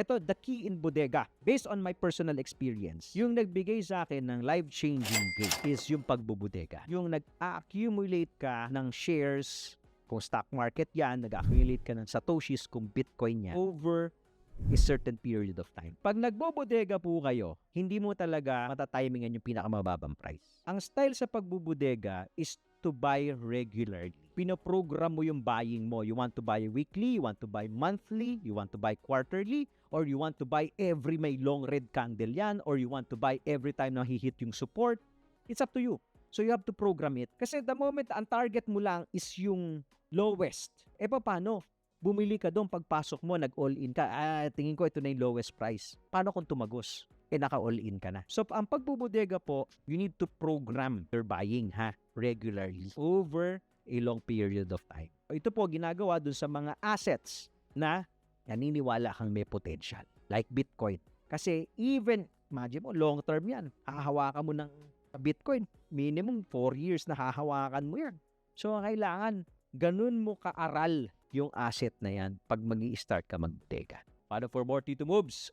Ito, the key in bodega. Based on my personal experience, yung nagbigay sa akin ng life-changing gain is yung pagbubodega. Yung nag-accumulate ka ng shares, kung stock market yan, nag-accumulate ka ng satoshis kung Bitcoin yan, over a certain period of time. Pag nagbobodega po kayo, hindi mo talaga matatimingan yung pinakamababang price. Ang style sa pagbubodega is to buy regularly. Pinoprogram mo yung buying mo. You want to buy weekly, you want to buy monthly, you want to buy quarterly, or you want to buy every may long red candle yan, or you want to buy every time na hihit yung support. It's up to you. So you have to program it. Kasi the moment ang target mo lang is yung lowest, paano? Bumili ka doon, pagpasok mo, nag-all-in ka. Tingin ko ito na yung lowest price. Paano kung tumagos? Naka-all-in ka na. So, ang pagbubodega po, you need to program your buying, regularly, over a long period of time. Ito po, ginagawa doon sa mga assets na naniniwala kang may potential. Like Bitcoin. Kasi even, imagine mo, long term yan. Hahawakan mo ng Bitcoin. Minimum 4 years na hahawakan mo yan. So, kailangan, ganun mo kaaral yung asset na yan pag mag-i-start ka magbodega. Para for more Tito Moves,